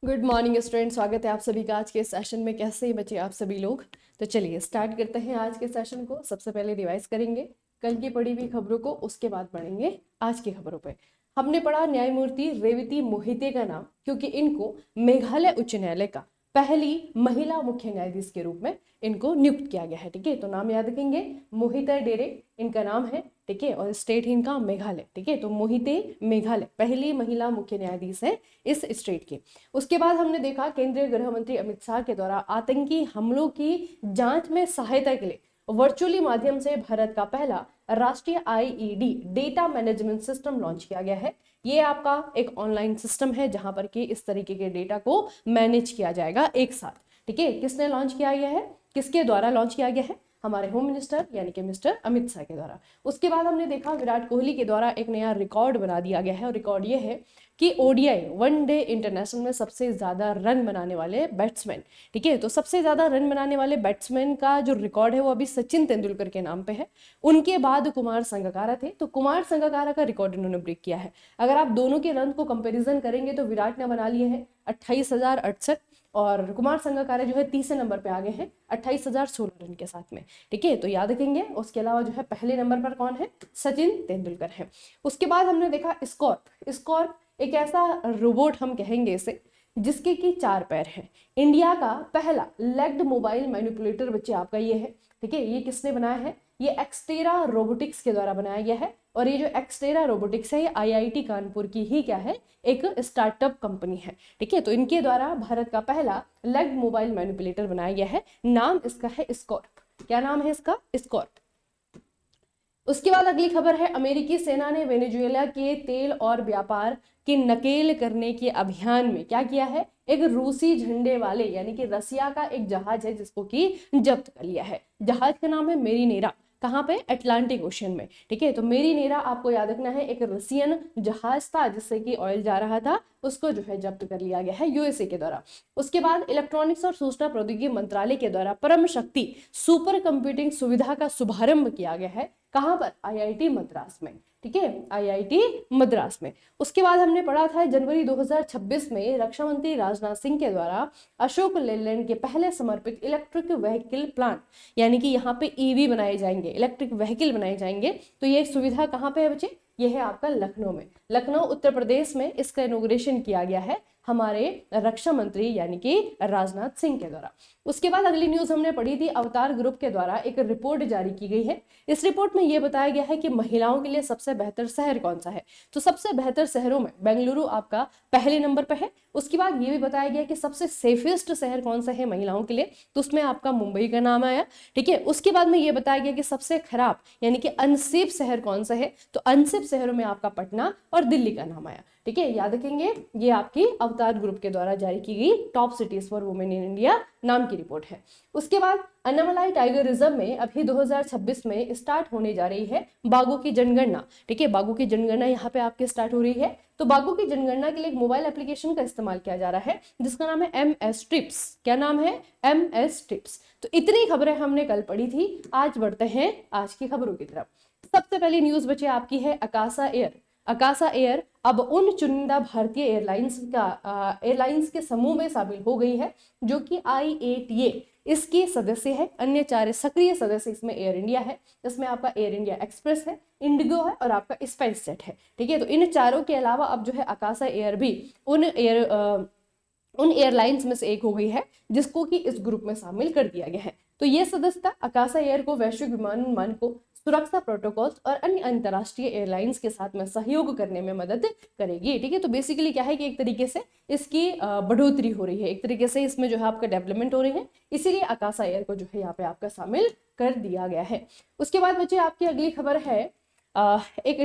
Good morning student, स्वागत है आप सभी का आज के सेशन में। कैसे हैं बच्चे आप सभी लोग? तो चलिए स्टार्ट करते हैं आज के सेशन को। सबसे पहले रिवाइज करेंगे कल की पढ़ी हुई खबरों को, उसके बाद पढ़ेंगे आज की खबरों पे। हमने पढ़ा न्यायमूर्ति रेवती मोहिते का नाम, क्योंकि इनको मेघालय उच्च न्यायालय का पहली महिला मुख्य न्यायाधीश के रूप में इनको नियुक्त किया गया है। ठीक है, तो नाम याद रखेंगे, मोहिते डेरे इनका नाम है। ठीक है, और स्टेट है इनका मेघालय। ठीक है, तो मोहिते मेघालय पहली महिला मुख्य न्यायाधीश है इस स्टेट की। उसके बाद हमने देखा केंद्रीय गृह मंत्री अमित शाह के द्वारा आतंकी हमलों की जांच में सहायता के लिए वर्चुअली माध्यम से भारत का पहला राष्ट्रीय IED data management system launch किया गया है। ये आपका एक ऑनलाइन सिस्टम है जहां पर कि इस तरीके के डेटा को मैनेज किया जाएगा एक साथ। ठीक है, किसने लॉन्च किया गया है, किसके द्वारा लॉन्च किया गया है? हमारे होम मिनिस्टर यानी कि मिस्टर अमित शाह के द्वारा। उसके बाद हमने देखा विराट कोहली के द्वारा एक नया रिकॉर्ड बना दिया गया है, और रिकॉर्ड ये है कि ओडीआई वनडे इंटरनेशनल में सबसे ज्यादा रन बनाने वाले बैट्समैन। ठीक है, तो सबसे ज्यादा रन बनाने वाले बैट्समैन का जो रिकॉर्ड है वो अभी सचिन तेंदुलकर के नाम पे है। उनके बाद कुमार संगकारा थे, तो कुमार संगकारा का रिकॉर्ड इन्होंने ब्रेक किया है। अगर आप दोनों के रन को कंपेरिजन करेंगे तो विराट ने बना लिए हैं 28,068, और कुमार संगकारा जो है तीसरे नंबर पे आ गए हैं 28,016 रन के साथ में। ठीक है, तो याद रखेंगे। उसके अलावा जो है पहले नंबर पर कौन है? सचिन तेंदुलकर है। उसके बाद हमने देखा स्कॉर्प। स्कॉर्प एक ऐसा रोबोट हम कहेंगे इसे, जिसके की 4 पैर हैं। इंडिया का पहला लेग्ड मोबाइल मैनिपुलेटर बच्चे आपका ये है। ठीक है, ये किसने बनाया है? ये एक्सटेरा रोबोटिक्स के द्वारा बनाया गया है। और ये जो एक्सटेरा रोबोटिक्स है ये आईआईटी कानपुर की ही क्या है, एक स्टार्टअप कंपनी है। ठीक है, तो इनके द्वारा भारत का पहला लेग्ड मोबाइल मैनिपुलेटर बनाया गया है। नाम इसका है स्कॉर्प। क्या नाम है इसका? स्कॉर्प। उसके बाद अगली खबर है, अमेरिकी सेना ने वेनेजुएला के तेल और व्यापार की नकेल करने के अभियान में क्या किया है? एक रूसी झंडे वाले यानी कि रसिया का एक जहाज है जिसको कि जब्त कर लिया है। जहाज का नाम है मेरीनेरा। कहाँ पे? अटलांटिक ओशन में। ठीक है, तो मेरीनेरा आपको याद रखना है, एक रसियन जहाज था जिससे कि ऑयल जा रहा था, उसको जो है जब्त कर लिया गया है यूएसए के द्वारा। उसके बाद इलेक्ट्रॉनिक्स और सूचना प्रौद्योगिकी मंत्रालय के द्वारा परम शक्ति सुपर कंप्यूटिंग सुविधा का शुभारंभ किया गया है। कहां पर? आईआईटी मद्रास में। ठीक है, आईआईटी मद्रास में। उसके बाद हमने पढ़ा था जनवरी 2026 में रक्षा मंत्री राजनाथ सिंह के द्वारा अशोक लेलैंड के पहले समर्पित इलेक्ट्रिक व्हीकल प्लांट, यानी कि यहाँ पे ईवी बनाए जाएंगे, इलेक्ट्रिक व्हीकल बनाए जाएंगे। तो ये सुविधा कहाँ पे है बच्चे? ये है आपका लखनऊ में, लखनऊ उत्तर प्रदेश में इसका इनोग्रेशन किया गया है हमारे रक्षा मंत्री यानी कि राजनाथ सिंह के द्वारा। उसके बाद अगली न्यूज हमने पढ़ी थी, अवतार ग्रुप के द्वारा एक रिपोर्ट जारी की गई है। इस रिपोर्ट में यह बताया गया है कि महिलाओं के लिए सबसे बेहतर शहर कौन सा है। तो सबसे बेहतर शहरों में बेंगलुरु आपका पहले नंबर पर है। उसके बाद ये भी बताया गया कि सबसे सेफेस्ट शहर कौन सा है महिलाओं के लिए, तो उसमें आपका मुंबई का नाम आया। ठीक है, उसके बाद में ये बताया गया कि सबसे खराब यानी कि अनसेफ शहर कौन सा है, तो अनसेफ शहरों में आपका पटना और दिल्ली का नाम आया। ठीक है, याद रखेंगे, ये आपकी अवतार ग्रुप के द्वारा जारी की गई top cities for women in India नाम की रिपोर्ट है। उसके बाद अन्नामलाई टाइगर रिजर्व में अभी 2026 में स्टार्ट होने जा रही है बाघों की जनगणना। ठीक है, बाघों की जनगणना यहाँ पे आपके स्टार्ट हो रही है। तो बाघों की जनगणना के लिए एक मोबाइल एप्लीकेशन का इस्तेमाल किया जा रहा है जिसका नाम है MS ट्रिप्स। क्या नाम है? MS trips. तो इतनी खबरें हमने कल पढ़ी थी। आज बढ़ते हैं आज की खबरों की तरफ। सबसे पहली न्यूज बचे आपकी है अकासा एयर। अकासा एयर अब उन चुनिंदा भारतीय एयरलाइंस के समूह में शामिल हो गई है जो कि IATA इसकी सदस्य है। अन्य 4 सक्रिय सदस्य इसमें एयर इंडिया है, इसमें आपका एयर इंडिया एक्सप्रेस है, इंडिगो है और आपका स्पाइस जेट है। ठीक है, तो इन चारों के अलावा अब जो है अकासा एयर भी उन एयरलाइंस में से एक हो गई है जिसको कि इस ग्रुप में शामिल कर दिया गया है। तो ये सदस्यता अकासा एयर को वैश्विक विमान मानकों, सुरक्षा प्रोटोकॉल्स और अन्य अंतरराष्ट्रीय एयरलाइंस के साथ में सहयोग करने में मदद करेगी। ठीक है, तो बेसिकली क्या है कि एक तरीके से इसकी बढ़ोतरी हो रही है, एक तरीके से इसमें जो है आपका डेवलपमेंट हो रही है, इसीलिए अकासा एयर को जो है यहाँ पे आपका शामिल कर दिया गया है। उसके बाद बच्चे आपकी अगली खबर है एक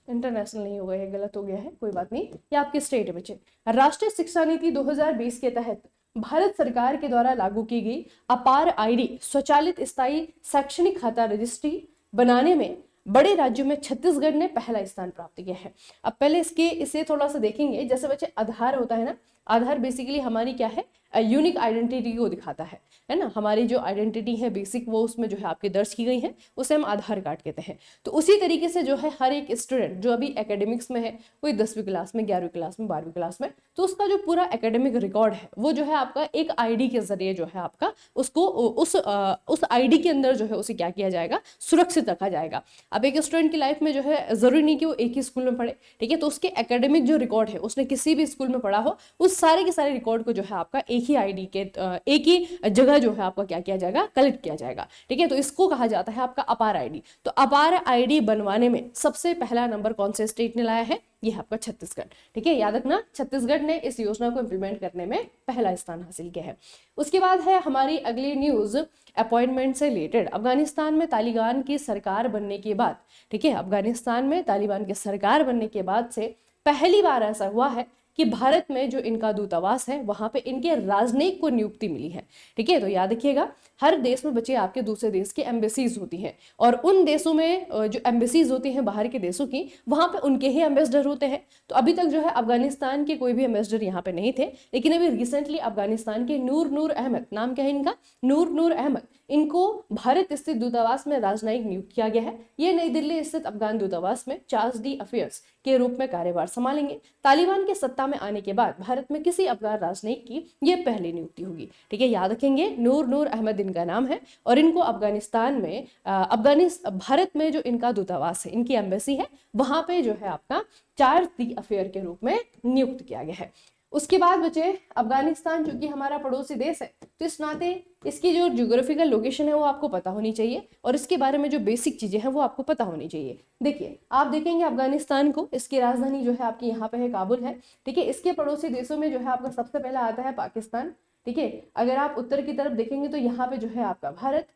इंटरनेशनल नहीं हो गया है, गलत हो गया है, कोई बात नहीं, ये आपके स्टेट है बच्चे। राष्ट्रीय शिक्षा नीति 2020 के तहत भारत सरकार के द्वारा लागू की गई अपार आईडी स्वचालित स्थायी शैक्षणिक खाता रजिस्ट्री बनाने में बड़े राज्यों में छत्तीसगढ़ ने पहला स्थान प्राप्त किया है। अब पहले इसे थोड़ा सा देखेंगे। जैसे बच्चे आधार होता है ना, आधार बेसिकली हमारी क्या है? यूनिक आइडेंटिटी को दिखाता है ना। हमारी जो आइडेंटिटी है बेसिक वो उसमें जो है आपके दर्ज की गई है, उसे हम आधार कार्ड कहते हैं। तो उसी तरीके से जो है हर एक स्टूडेंट जो अभी एकेडमिक्स में है, कोई 10वीं क्लास में, 11वीं क्लास में, 12वीं क्लास में, तो उसका जो पूरा एकेडमिक रिकॉर्ड है वो जो है आपका एक आईडी के जरिए जो है आपका उसको उस आईडी के अंदर जो है उसे क्या किया जाएगा, सुरक्षित रखा जाएगा। अब एक स्टूडेंट की लाइफ में जो है जरूरी नहीं कि वो एक ही स्कूल में पढ़े, ठीक है, तो उसके एकेडमिक जो रिकॉर्ड है, उसने किसी भी स्कूल में पढ़ा हो, उस सारे के सारे रिकॉर्ड को जो है आपका एक ही आईडी के एक ही जगह जो है आपका क्या किया जाएगा, कलेक्ट किया जाएगा, ठीक है। तो इसको कहा जाता है आपका अपार आईडी। तो अपार आईडी बनवाने में सबसे पहला नंबर कौन से स्टेट ने लाया है, ये है आपका छत्तीसगढ़, ठीक है। याद रखना, छत्तीसगढ़ ने इस योजना को इंप्लीमेंट करने में पहला स्थान हासिल किया है। उसके बाद है हमारी अगली न्यूज अपॉइंटमेंट से रिलेटेड। अफगानिस्तान में तालिबान की सरकार बनने के बाद, ठीक है, अफगानिस्तान में तालिबान की सरकार बनने के बाद से पहली बार ऐसा हुआ है कि भारत में जो इनका दूतावास है वहां पे इनके राजनयिक को नियुक्ति मिली है, ठीक है। तो याद रखिएगा, हर देश में बच्चे आपके दूसरे देश की एम्बेसीज होती हैं, और उन देशों में जो एम्बेसीज होती हैं बाहर के देशों की, वहां पे उनके ही एम्बेसडर होते हैं। तो अभी तक जो है अफगानिस्तान के कोई भी एम्बेसडर यहाँ पे नहीं थे, लेकिन अभी रिसेंटली अफगानिस्तान के नूर अहमद, नाम क्या है इनका, नूर अहमद, इनको भारत स्थित दूतावास में राजनयिक नियुक्त किया गया है। ये नई दिल्ली स्थित अफगान दूतावास में चार्ज डी अफेयर्स के रूप में कार्यभार संभालेंगे। तालिबान के सत्ता में आने के बाद भारत में किसी अफगान राजनयिक की ये पहली नियुक्ति होगी, ठीक है। याद रखेंगे, नूर अहमद इनका नाम है, और इनको अफगानिस्तान में भारत में जो इनका दूतावास है, इनकी एम्बेसी है, वहां पे जो है आपका चार्ज दी अफेयर के रूप में नियुक्त किया गया है। उसके बाद बचे अफगानिस्तान, जो कि हमारा पड़ोसी देश है, तो इस नाते इसकी जो ज्योग्राफिकल लोकेशन है वो आपको पता होनी चाहिए, और इसके बारे में जो बेसिक चीजें हैं वो आपको पता होनी चाहिए। देखिए, आप देखेंगे अफगानिस्तान को, इसकी राजधानी जो है आपकी यहाँ पे है काबुल है, ठीक है। इसके पड़ोसी देशों में जो है आपका सबसे पहला आता है पाकिस्तान, ठीक है। अगर आप उत्तर की तरफ देखेंगे तो यहाँ पे जो है आपका भारत,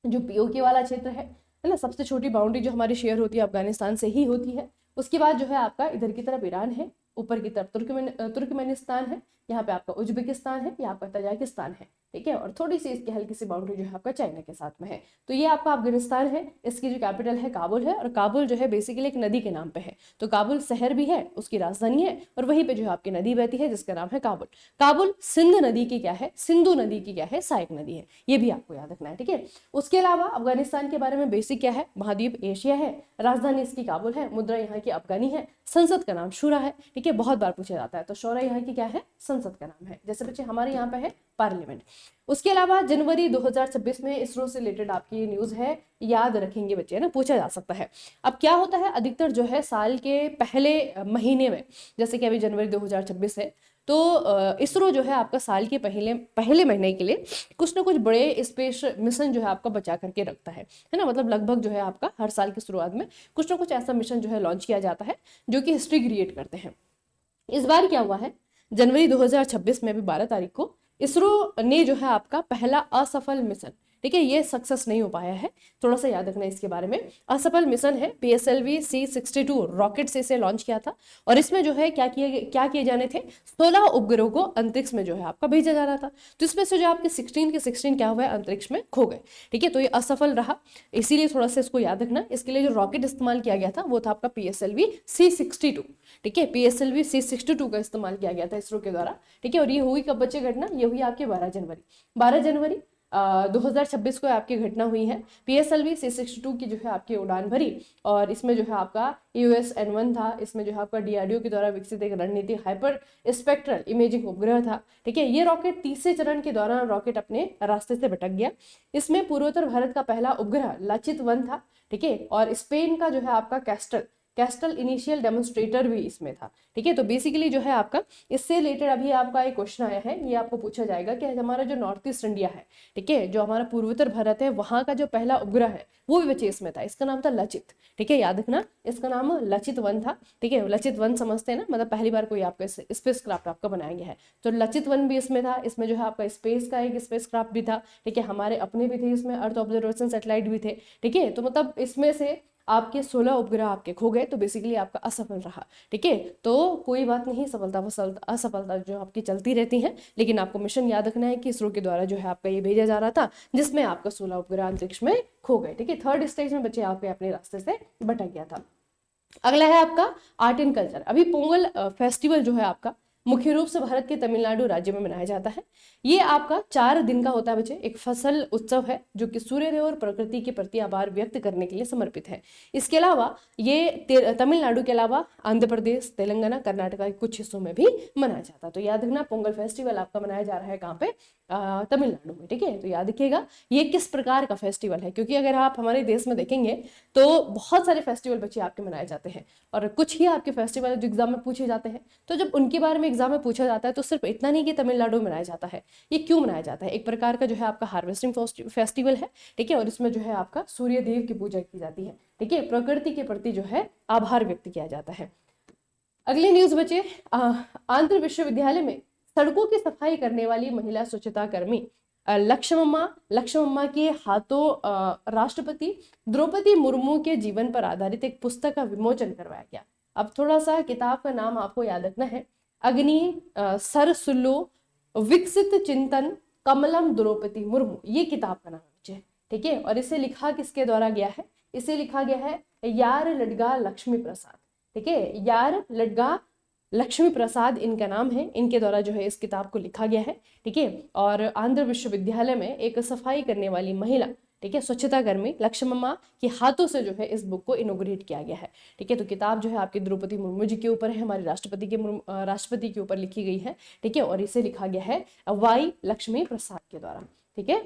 जो पीओके वाला क्षेत्र है ना, सबसे छोटी बाउंड्री जो हमारी शेयर होती है अफगानिस्तान से ही होती है। उसके बाद जो है आपका इधर की तरफ ईरान है, ऊपर की तरफ तुर्कमेनिस्तान है, यहाँ पे आपका उज्बेकिस्तान है, यहाँ पर तजाकिस्तान है, ठीक है, और थोड़ी सी इसकी हल्की सी बाउंड्री जो है आपका चाइना के साथ में है। तो ये आपका अफगानिस्तान है, इसकी जो कैपिटल है काबुल है, और काबुल जो है बेसिकली एक नदी के नाम पे है। तो काबुल शहर भी है, उसकी राजधानी है, और वहीं पे जो है आपकी नदी बहती है जिसका नाम है काबुल। काबुल सिंध नदी की क्या है, सिंधु नदी की क्या है, सहायक नदी है, ये भी आपको याद रखना है, ठीक है। उसके अलावा अफगानिस्तान के बारे में बेसिक क्या है, महाद्वीप एशिया है, राजधानी इसकी काबुल है, मुद्रा यहाँ की अफगानी है, संसद का नाम शूरा है, ठीक है, बहुत बार पूछा जाता है। तो शूरा यहाँ की क्या है, संसद का नाम है, जैसे बच्चे हमारे यहाँ पे है पार्लियामेंट। उसके अलावा जनवरी 2026 में इसरो से रिलेटेड आपकी न्यूज है, याद रखेंगे बच्चे, ना पूछा जा सकता है। अब क्या होता है, अधिकतर जो है साल के पहले महीने में, जैसे कि अभी जनवरी 2026 है, तो इसरो जो है आपका साल के पहले महीने के लिए कुछ ना कुछ बड़े स्पेस मिशन जो है आपका बचा करके रखता है ना। मतलब लगभग जो है आपका हर साल की शुरुआत में कुछ ना कुछ ऐसा मिशन जो है लॉन्च किया जाता है जो कि हिस्ट्री क्रिएट करते हैं। इस बार क्या हुआ है, जनवरी 2026 में भी 12 तारीख को इसरो ने जो है आपका पहला असफल मिशन, ठीक है, ये सक्सेस नहीं हो पाया है, थोड़ा सा याद रखना इसके बारे में। असफल मिशन है, PSLV C62 रॉकेट से इसे लॉन्च किया था, और इसमें जो है क्या किए जाने थे, 16 उपग्रहों को अंतरिक्ष में जो है आपका भेजा जा रहा था। तो इसमें से जो आपके 16 के 16 क्या हुआ है, अंतरिक्ष में खो गए, ठीक है। तो ये असफल रहा, इसीलिए थोड़ा सा इसको याद रखना। इसके लिए जो रॉकेट इस्तेमाल किया गया था वो था आपका PSLV C62, ठीक है, PSLV C62 का इस्तेमाल किया गया था इसरो के द्वारा, ठीक है। और ये हुई कब बच्चे घटना, ये हुई आपके 12 जनवरी 2026 को आपकी घटना हुई है। PSLV C62 की जो है आपकी उड़ान भरी, और इसमें जो है आपका USN-1 था, इसमें जो है आपका DRDO के द्वारा विकसित एक रणनीतिक हाइपर स्पेक्ट्रल इमेजिंग उपग्रह था, ठीक है। ये रॉकेट तीसरे चरण के दौरान रॉकेट अपने रास्ते से भटक गया। इसमें पूर्वोत्तर भारत का पहला उपग्रह लचित-1 था, ठीक है, और स्पेन का जो है आपका कैस्टल इनिशियल डेमोन्स्ट्रेटर भी इसमें था, ठीक है। तो बेसिकली जो है आपका इससे रिलेटेड अभी आपका एक क्वेश्चन आया है, ये आपको पूछा जाएगा कि हमारा जो नॉर्थ ईस्ट इंडिया है, ठीक है, जो हमारा पूर्वोत्तर भारत है, वहां का जो पहला उपग्रह है वो भी बच्चे इसमें था, इसका नाम था लचित, ठीक है, याद रखना, इसका नाम लचित-1 था, ठीक है। लचित-1 समझते हैं ना, मतलब पहली बार कोई आपका स्पेस क्राफ्ट आपका बनाया गया है, तो लचित-1 भी इसमें था। इसमें जो है आपका स्पेस का एक स्पेस क्राफ्ट भी था, ठीक है, हमारे अपने भी थे, इसमें अर्थ ऑब्जर्वेशन सैटेलाइट भी थे, ठीक है। तो मतलब इसमें से आपके 16 उपग्रह आपके खो गए, तो बेसिकली आपका असफल रहा, ठीक है। तो कोई बात नहीं, असफलता जो आपकी चलती रहती है, लेकिन आपको मिशन याद रखना है कि इसरो के द्वारा जो है आपका ये भेजा जा रहा था, जिसमें आपका 16 उपग्रह अंतरिक्ष में खो गए, ठीक है। थर्ड स्टेज में बच्चे आपके अपने रास्ते से भटक गया था। अगला है आपका आर्ट एंड कल्चर। अभी पोंगल फेस्टिवल जो है आपका मुख्य रूप से भारत के तमिलनाडु राज्य में मनाया जाता है। ये आपका 4 दिन का होता है बच्चे, एक फसल उत्सव है जो कि सूर्यदेव और प्रकृति के प्रति आभार व्यक्त करने के लिए समर्पित है। इसके अलावा ये तमिलनाडु के अलावा आंध्र प्रदेश, तेलंगाना, कर्नाटक के कुछ हिस्सों में भी मनाया जाता है। तो याद रखना, पोंगल फेस्टिवल आपका मनाया जा रहा है कहाँ पे, तमिलनाडु में। ठीक है, तो याद रखिएगा ये किस प्रकार का फेस्टिवल है, क्योंकि अगर आप हमारे देश में देखेंगे तो बहुत सारे फेस्टिवल बच्चे आपके मनाए जाते हैं और कुछ ही आपके फेस्टिवल जो एग्जाम में पूछे जाते हैं। तो जब उनके बारे में एग्जाम में पूछा जाता है तो सिर्फ इतना नहीं कि तमिलनाडु में मनाया जाता है, ये क्यों मनाया जाता है। एक प्रकार का जो है आपका हार्वेस्टिंग फेस्टिवल है। ठीक है, और इसमें जो है आपका सूर्य देव की पूजा की जाती है। ठीक है, प्रकृति के प्रति जो है आभार व्यक्त किया जाता है। अगली न्यूज बचे, आंध्र विश्वविद्यालय में सड़कों की सफाई करने वाली महिला स्वच्छता कर्मी लक्ष्मम्मा के हाथों राष्ट्रपति द्रौपदी मुर्मू के जीवन पर आधारित एक पुस्तक का विमोचन करवाया गया। अब थोड़ा सा किताब का नाम आपको याद रखना है, अग्नि सरसुल्लो विकसित चिंतन कमलम द्रौपदी मुर्मू, ये किताब का नाम है। ठीक है, और इसे लिखा किसके द्वारा गया है, इसे लिखा गया है यार लडगा लक्ष्मी प्रसाद। ठीक है, यार लडगा लक्ष्मी प्रसाद इनका नाम है, इनके द्वारा जो है इस किताब को लिखा गया है। ठीक है, और आंध्र विश्वविद्यालय में एक सफाई करने वाली महिला, ठीक है, स्वच्छता कर्मी लक्ष्मम्मा के हाथों से जो है इस बुक को इनोग्रेट किया गया है। ठीक है, तो किताब जो है आपकी द्रौपदी मुर्मू जी के ऊपर है, हमारे राष्ट्रपति के ऊपर लिखी गई है। ठीक है, और इसे लिखा गया है वाई लक्ष्मी प्रसाद के द्वारा। ठीक है,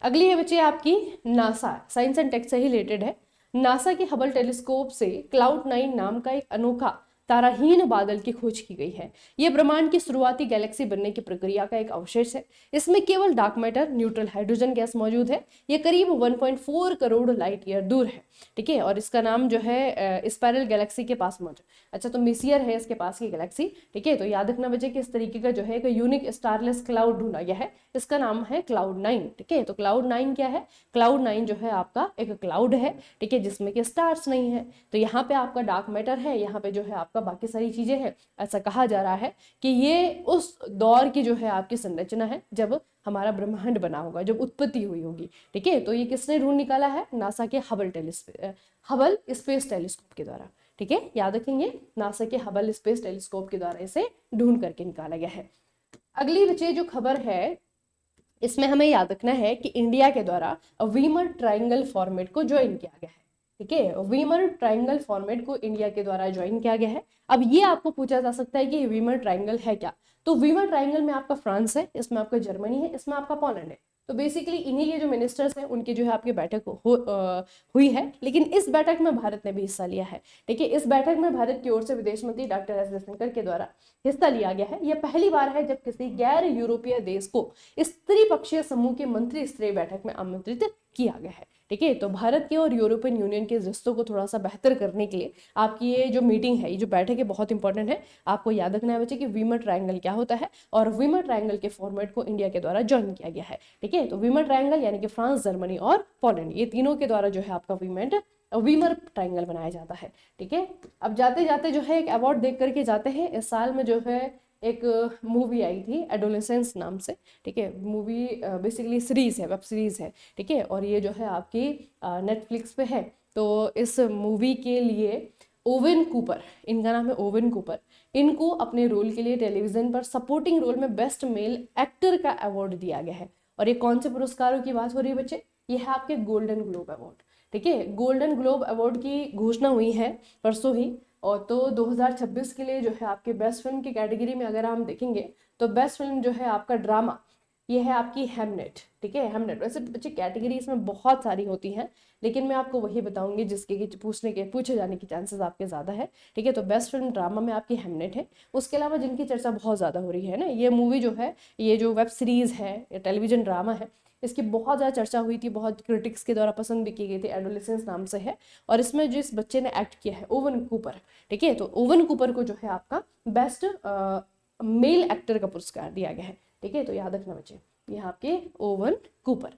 अगली है बच्चे आपकी नासा, साइंस एंड टेक से ही रिलेटेड है। नासा के हबल टेलीस्कोप से Cloud9 नाम का एक अनोखा ताराहीन बादल की खोज की गई है। यह ब्रह्मांड की शुरुआती गैलेक्सी बनने की प्रक्रिया का एक अवशेष है। इसमें केवल dark matter, neutral hydrogen gas मौजूद है। यह करीब 1.4 करोड़ लाइट ईयर दूर है। ठीक है, और इसका नाम जो है स्पाइरल गैलेक्सी के पास मौजूद। अच्छा, तो मिसियर है इसके पास की गैलेक्सी। ठीक है, तो याद रखना बच्चे कि इस तरीके का जो है एक यूनिक स्टारलेस क्लाउड ढूंढा गया है, इसका नाम है Cloud9। ठीक है, तो Cloud9 क्या है, Cloud9 जो है आपका एक क्लाउड है। ठीक है, जिसमें कि स्टार्स नहीं है। तो यहाँ पे आपका डार्क मैटर है, यहाँ पे जो है आपका बाकी सारी चीजें हैं। ऐसा कहा जा रहा है कि ये उस दौर की जो है आपकी संरचना है जब हमारा ब्रह्मांड बना होगा, जब उत्पत्ति हुई होगी। ठीक है, तो ये किसने ढूंढ निकाला है, नासा के हबल स्पेस टेलीस्कोप के द्वारा। ठीक है, याद रखेंगे, नासा के हबल स्पेस टेलीस्कोप के द्वारा इसे ढूंढ करके निकाला गया है। अगली बच्चे जो खबर है इसमें हमें याद रखना है कि इंडिया के द्वारा वीमर ट्राइंगल फॉर्मेट को ज्वाइन किया गया है। ठीक है, वीमर ट्राइंगल फॉर्मेट को इंडिया के द्वारा ज्वाइन किया गया है। अब ये आपको पूछा जा सकता है कि वीमर ट्राइंगल है क्या, तो वीमर ट्राइंगल में आपका फ्रांस है, इसमें आपका जर्मनी है, इसमें आपका पोलैंड है। तो बेसिकली इन्हीं के जो मिनिस्टर्स हैं उनकी जो है आपकी बैठक हुई है, लेकिन इस बैठक में भारत ने भी हिस्सा लिया है। ठीक है, इस बैठक में भारत की ओर से विदेश मंत्री डॉक्टर एस जयशंकर के द्वारा हिस्सा लिया गया है। यह पहली बार है जब किसी गैर यूरोपीय देश को इस त्रिपक्षीय समूह की मंत्री स्तरीय बैठक में आमंत्रित किया गया है। ठीक है, तो भारत के और यूरोपियन यूनियन के रिश्तों को थोड़ा सा बेहतर करने के लिए आपकी ये जो मीटिंग है, ये जो बैठक है, बहुत इंपॉर्टेंट है। आपको याद रखना है बच्चे कि वीमर ट्रायंगल क्या होता है और वीमर ट्रायंगल के फॉर्मेट को इंडिया के द्वारा ज्वाइन किया गया है। ठीक है, तो वीमर ट्रायंगल यानी कि फ्रांस, जर्मनी और पोलैंड, ये तीनों के द्वारा जो है आपका वीमर ट्रायंगल बनाया जाता है। ठीक है, अब जाते जाते जो है एक अवार्ड देख करके जाते हैं। इस साल में जो है एक मूवी आई थी एडोलेसेंस नाम से। ठीक है, मूवी बेसिकली सीरीज है, वेब सीरीज है। ठीक है, और ये जो है आपकी नेटफ्लिक्स पे है। तो इस मूवी के लिए ओवेन कूपर, इनका नाम है ओवेन कूपर, इनको अपने रोल के लिए टेलीविजन पर सपोर्टिंग रोल में बेस्ट मेल एक्टर का अवार्ड दिया गया है। और ये कौन से पुरस्कारों की बात हो रही है बच्चे, ये है आपके गोल्डन ग्लोब अवार्ड। ठीक है, गोल्डन ग्लोब अवार्ड की घोषणा हुई है परसों ही। और तो 2026 के लिए जो है आपके बेस्ट फिल्म की कैटेगरी में अगर हम देखेंगे तो बेस्ट फिल्म जो है आपका ड्रामा, ये है आपकी हेमनेट। ठीक है, हेमनेट। वैसे बच्चे कैटेगरी इसमें बहुत सारी होती हैं, लेकिन मैं आपको वही बताऊंगी जिसके पूछे जाने की चांसेस आपके ज़्यादा है। ठीक है, तो बेस्ट फिल्म ड्रामा में आपकी हेमनेट है। उसके अलावा जिनकी चर्चा बहुत ज़्यादा हो रही है ना, ये मूवी जो है, ये जो वेब सीरीज़ है, ये टेलीविजन ड्रामा है, इसकी बहुत ज़्यादा चर्चा हुई थी, बहुत क्रिटिक्स के द्वारा पसंद भी की गई थी। एडोलेसेंस नाम से है और इसमें जिस बच्चे ने एक्ट किया है ओवन कूपर। ठीक है, तो ओवन कूपर को जो है आपका बेस्ट मेल एक्टर का पुरस्कार दिया गया है। ठीक है, तो याद रखना बच्चे, ये आपके ओवन कूपर।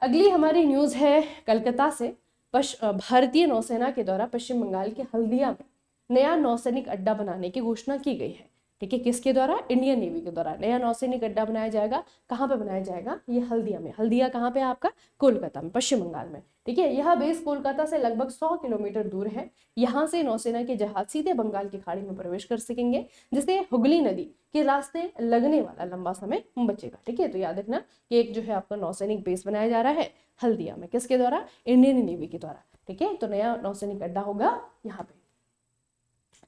अगली हमारी न्यूज़ है कलकत्ता से। भारतीय नौसेना के द्वारा पश्चिम बंगाल के हल्दिया में नया नौसैनिक अड्डा बनाने की घोषणा की गई है। ठीक है, किसके द्वारा? इंडियन नेवी के द्वारा नया नौसैनिक अड्डा बनाया जाएगा। कहाँ पे बनाया जाएगा? ये हल्दिया में। हल्दिया कहाँ पे है आपका? कोलकाता में, पश्चिम बंगाल में। ठीक है, यह बेस कोलकाता से लगभग 100 किलोमीटर दूर है। यहाँ से नौसेना के जहाज सीधे बंगाल की खाड़ी में प्रवेश कर सकेंगे, जिससे हुगली नदी के रास्ते लगने वाला लंबा समय बचेगा। ठीक है, तो याद रखना कि एक जो है आपका नौसैनिक बेस बनाया जा रहा है हल्दिया में, किसके द्वारा? इंडियन नेवी के द्वारा। ठीक है, तो नया नौसैनिक अड्डा होगा यहाँ पे।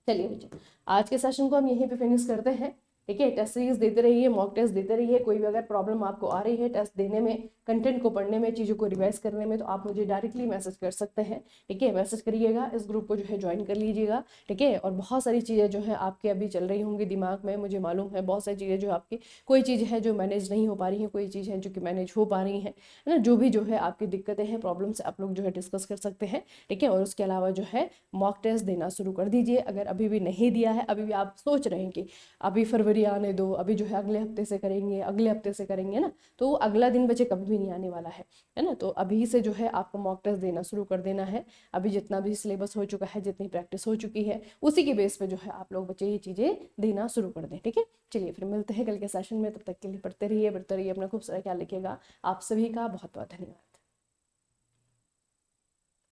चलिए बच्चों, आज के सेशन को हम यहीं पे फिनिश करते हैं। ठीक है, टेस्ट सीरीज देते रहिए, मॉक टेस्ट देते रहिए। कोई भी अगर प्रॉब्लम आपको आ रही है टेस्ट देने में, कंटेंट को पढ़ने में, चीज़ों को रिवाइज करने में, तो आप मुझे डायरेक्टली मैसेज कर सकते हैं। ठीक है, मैसेज करिएगा, इस ग्रुप को जो है ज्वाइन कर लीजिएगा। ठीक है, और बहुत सारी चीज़ें जो है आपके अभी चल रही होंगी दिमाग में, मुझे मालूम है बहुत सारी चीज़ें जो आपकी, कोई चीज़ है जो मैनेज नहीं हो पा रही है, कोई चीज़ है जो कि मैनेज हो पा रही है ना। जो भी जो है आपकी दिक्कतें हैं, प्रॉब्लम्स, आप लोग जो है डिस्कस कर सकते हैं। ठीक है, और उसके अलावा जो है मॉक टेस्ट देना शुरू कर दीजिए। अगर अभी भी नहीं दिया है, अभी भी आप सोच रहे हैं कि अभी फरवरी आने दो, अभी जो है अगले हफ्ते से करेंगे, अगले हफ्ते से करेंगे ना, तो अगला दिन बच्चे कभी भी नहीं आने वाला है ना। तो अभी से जो है आपको मॉक टेस्ट देना शुरू कर देना है। अभी जितना भी सिलेबस हो चुका है, जितनी प्रैक्टिस हो चुकी है, उसी के बेस पे जो है आप लोग बच्चे ये चीज़ें देना शुरू कर दें। ठीक है, चलिए फिर मिलते हैं कल के सेशन में। तब तक के लिए पढ़ते रहिए, बढ़ते रहिए, अपना खूब सारा ख्याल रखिएगा। आप सभी का बहुत बहुत धन्यवाद।